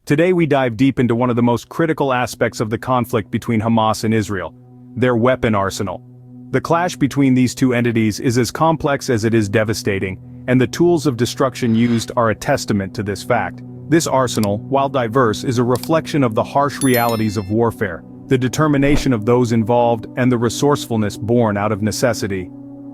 Today we dive deep into one of the most critical aspects of the conflict between Hamas and Israel: their weapon arsenal. The clash between these two entities is as complex as it is devastating, and the tools of destruction used are a testament to this fact. This arsenal, while diverse, is a reflection of the harsh realities of warfare, the determination of those involved, and the resourcefulness born out of necessity.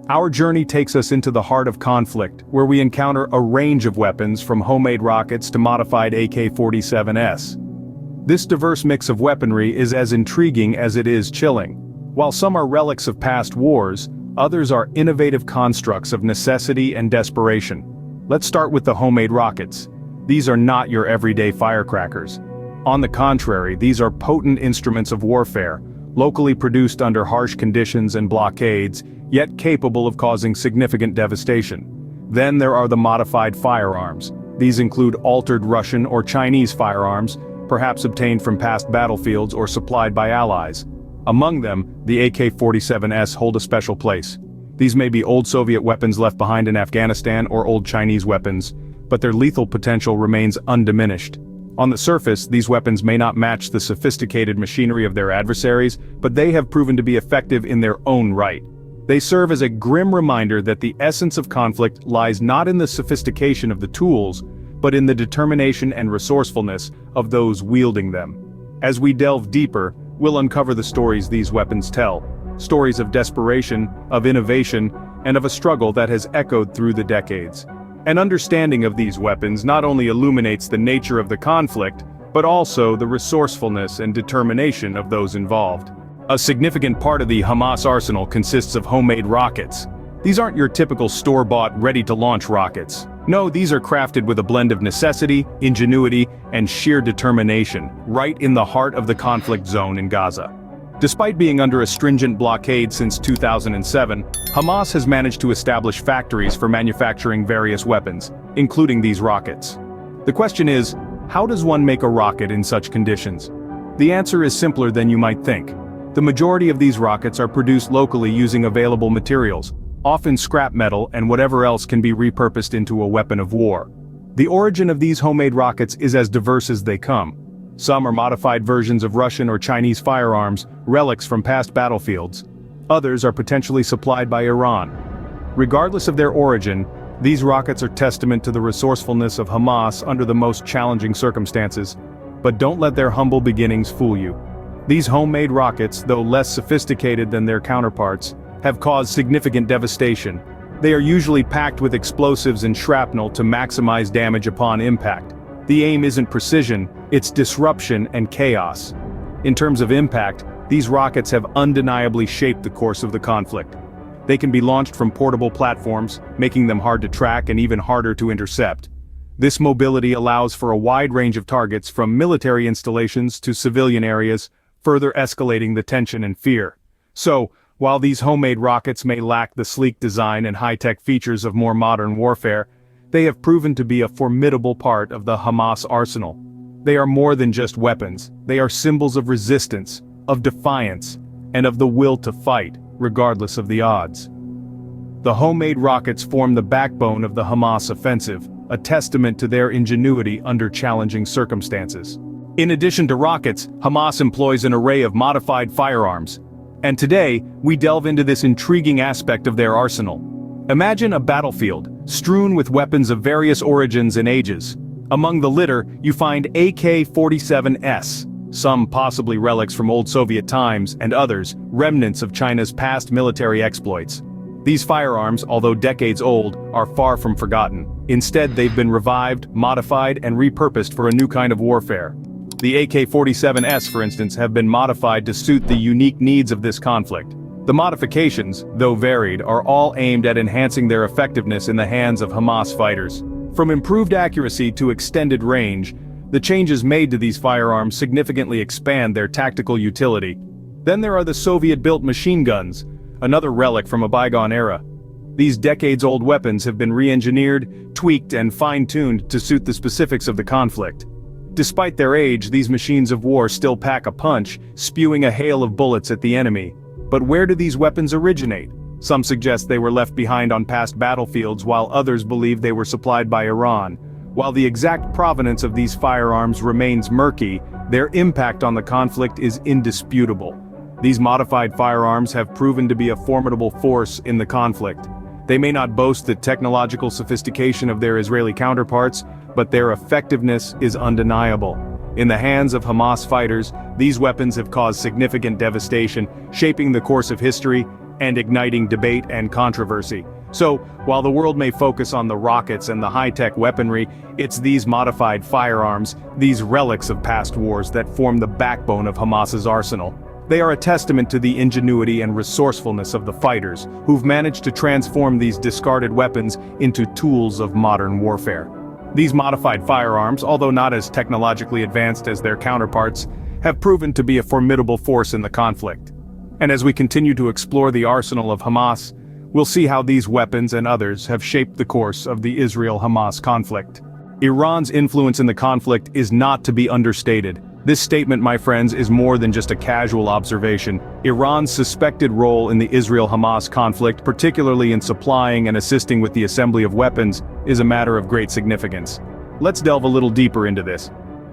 Our journey takes us into the heart of conflict, where we encounter a range of weapons from homemade rockets to modified AK-47s. This diverse mix of weaponry is as intriguing as it is chilling. While some are relics of past wars, others are innovative constructs of necessity and desperation. Let's start with the homemade rockets. These are not your everyday firecrackers. On the contrary, these are potent instruments of warfare, locally produced under harsh conditions and blockades, yet capable of causing significant devastation. Then there are the modified firearms. These include altered Russian or Chinese firearms, perhaps obtained from past battlefields or supplied by allies. Among them, the AK-47s hold a special place. These may be old Soviet weapons left behind in Afghanistan or old Chinese weapons, but their lethal potential remains undiminished. On the surface, these weapons may not match the sophisticated machinery of their adversaries, but they have proven to be effective in their own right. They serve as a grim reminder that the essence of conflict lies not in the sophistication of the tools, but in the determination and resourcefulness of those wielding them. As we delve deeper, we'll uncover the stories these weapons tell. Stories of desperation, of innovation, and of a struggle that has echoed through the decades. An understanding of these weapons not only illuminates the nature of the conflict, but also the resourcefulness and determination of those involved. A significant part of the Hamas arsenal consists of homemade rockets. These aren't your typical store-bought, ready-to-launch rockets. No, these are crafted with a blend of necessity, ingenuity, and sheer determination, right in the heart of the conflict zone in Gaza. Despite being under a stringent blockade since 2007, Hamas has managed to establish factories for manufacturing various weapons, including these rockets. The question is, how does one make a rocket in such conditions? The answer is simpler than you might think. The majority of these rockets are produced locally using available materials, often scrap metal and whatever else can be repurposed into a weapon of war. The origin of these homemade rockets is as diverse as they come. Some are modified versions of Russian or Chinese firearms, relics from past battlefields. Others are potentially supplied by Iran. Regardless of their origin, these rockets are testament to the resourcefulness of Hamas under the most challenging circumstances. But don't let their humble beginnings fool you. These homemade rockets, though less sophisticated than their counterparts, have caused significant devastation. They are usually packed with explosives and shrapnel to maximize damage upon impact. The aim isn't precision, it's disruption and chaos. In terms of impact, these rockets have undeniably shaped the course of the conflict. They can be launched from portable platforms, making them hard to track and even harder to intercept. This mobility allows for a wide range of targets from military installations to civilian areas, further escalating the tension and fear. So, while these homemade rockets may lack the sleek design and high-tech features of more modern warfare, they have proven to be a formidable part of the Hamas arsenal. They are more than just weapons, they are symbols of resistance, of defiance, and of the will to fight, regardless of the odds. The homemade rockets form the backbone of the Hamas offensive, a testament to their ingenuity under challenging circumstances. In addition to rockets, Hamas employs an array of modified firearms. And today, we delve into this intriguing aspect of their arsenal. Imagine a battlefield, strewn with weapons of various origins and ages. Among the litter, you find AK-47s, some possibly relics from old Soviet times, and others, remnants of China's past military exploits. These firearms, although decades old, are far from forgotten. Instead, they've been revived, modified, and repurposed for a new kind of warfare. The AK-47s, for instance, have been modified to suit the unique needs of this conflict. The modifications, though varied, are all aimed at enhancing their effectiveness in the hands of Hamas fighters. From improved accuracy to extended range, the changes made to these firearms significantly expand their tactical utility. Then there are the Soviet-built machine guns, another relic from a bygone era. These decades-old weapons have been re-engineered, tweaked, and fine-tuned to suit the specifics of the conflict. Despite their age, these machines of war still pack a punch, spewing a hail of bullets at the enemy. But where do these weapons originate? Some suggest they were left behind on past battlefields, while others believe they were supplied by Iran. While the exact provenance of these firearms remains murky, their impact on the conflict is indisputable. These modified firearms have proven to be a formidable force in the conflict. They may not boast the technological sophistication of their Israeli counterparts, but their effectiveness is undeniable. In the hands of Hamas fighters, these weapons have caused significant devastation, shaping the course of history and igniting debate and controversy. So, while the world may focus on the rockets and the high-tech weaponry, it's these modified firearms, these relics of past wars that form the backbone of Hamas's arsenal. They are a testament to the ingenuity and resourcefulness of the fighters, who've managed to transform these discarded weapons into tools of modern warfare. These modified firearms, although not as technologically advanced as their counterparts, have proven to be a formidable force in the conflict. And as we continue to explore the arsenal of Hamas, we'll see how these weapons and others have shaped the course of the Israel-Hamas conflict. Iran's influence in the conflict is not to be understated. This statement, my friends, is more than just a casual observation. Iran's suspected role in the Israel-Hamas conflict, particularly in supplying and assisting with the assembly of weapons, is a matter of great significance. Let's delve a little deeper into this.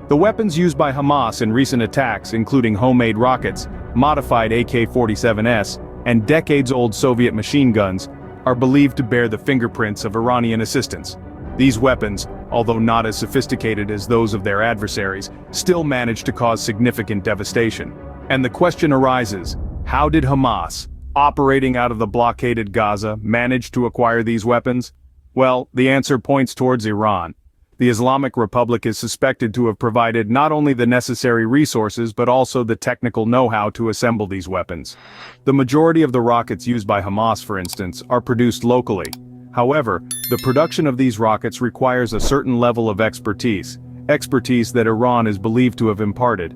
The weapons used by Hamas in recent attacks, including homemade rockets, modified AK-47s, and decades-old Soviet machine guns, are believed to bear the fingerprints of Iranian assistance. These weapons, although not as sophisticated as those of their adversaries, still manage to cause significant devastation. And the question arises, how did Hamas, operating out of the blockaded Gaza, manage to acquire these weapons? Well, the answer points towards Iran. The Islamic Republic is suspected to have provided not only the necessary resources but also the technical know-how to assemble these weapons. The majority of the rockets used by Hamas, for instance, are produced locally. However, the production of these rockets requires a certain level of expertise that Iran is believed to have imparted.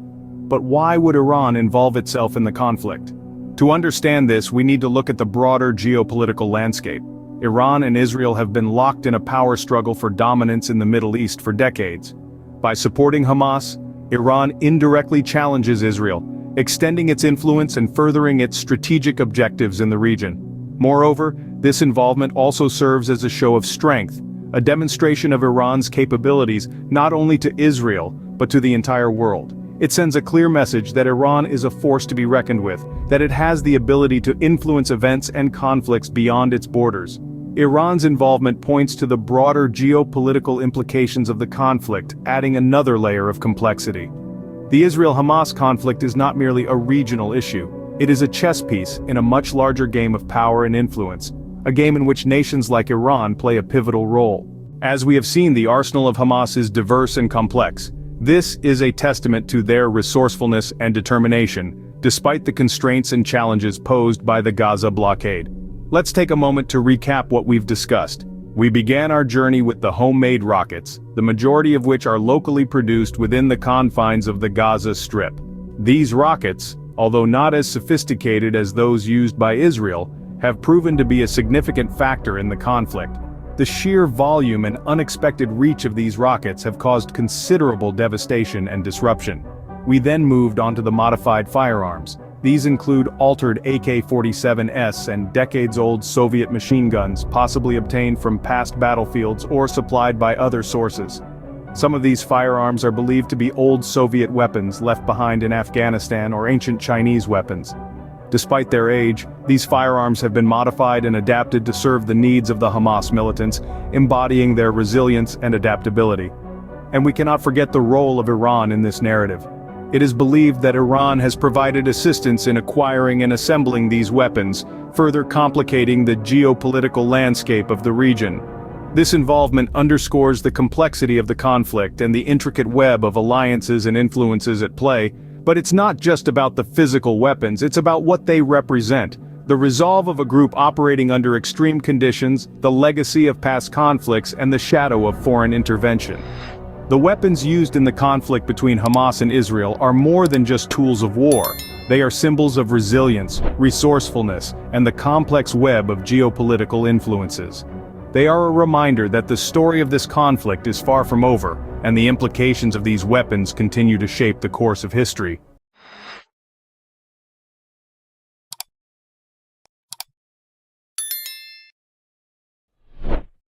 But why would Iran involve itself in the conflict? To understand this, we need to look at the broader geopolitical landscape. Iran and Israel have been locked in a power struggle for dominance in the Middle East for decades. By supporting Hamas, Iran indirectly challenges Israel, extending its influence and furthering its strategic objectives in the region. Moreover, this involvement also serves as a show of strength, a demonstration of Iran's capabilities not only to Israel, but to the entire world. It sends a clear message that Iran is a force to be reckoned with, that it has the ability to influence events and conflicts beyond its borders. Iran's involvement points to the broader geopolitical implications of the conflict, adding another layer of complexity. The Israel-Hamas conflict is not merely a regional issue. It is a chess piece in a much larger game of power and influence, a game in which nations like Iran play a pivotal role. As we have seen, the arsenal of Hamas is diverse and complex. This is a testament to their resourcefulness and determination, despite the constraints and challenges posed by the Gaza blockade. Let's take a moment to recap what we've discussed. We began our journey with the homemade rockets, the majority of which are locally produced within the confines of the Gaza Strip. These rockets, although not as sophisticated as those used by Israel, have proven to be a significant factor in the conflict. The sheer volume and unexpected reach of these rockets have caused considerable devastation and disruption. We then moved on to the modified firearms. These include altered AK-47s and decades-old Soviet machine guns, possibly obtained from past battlefields or supplied by other sources. Some of these firearms are believed to be old Soviet weapons left behind in Afghanistan or ancient Chinese weapons. Despite their age, these firearms have been modified and adapted to serve the needs of the Hamas militants, embodying their resilience and adaptability. And we cannot forget the role of Iran in this narrative. It is believed that Iran has provided assistance in acquiring and assembling these weapons, further complicating the geopolitical landscape of the region. This involvement underscores the complexity of the conflict and the intricate web of alliances and influences at play, but it's not just about the physical weapons, it's about what they represent. The resolve of a group operating under extreme conditions, the legacy of past conflicts, and the shadow of foreign intervention. The weapons used in the conflict between Hamas and Israel are more than just tools of war. They are symbols of resilience, resourcefulness, and the complex web of geopolitical influences. They are a reminder that the story of this conflict is far from over, and the implications of these weapons continue to shape the course of history.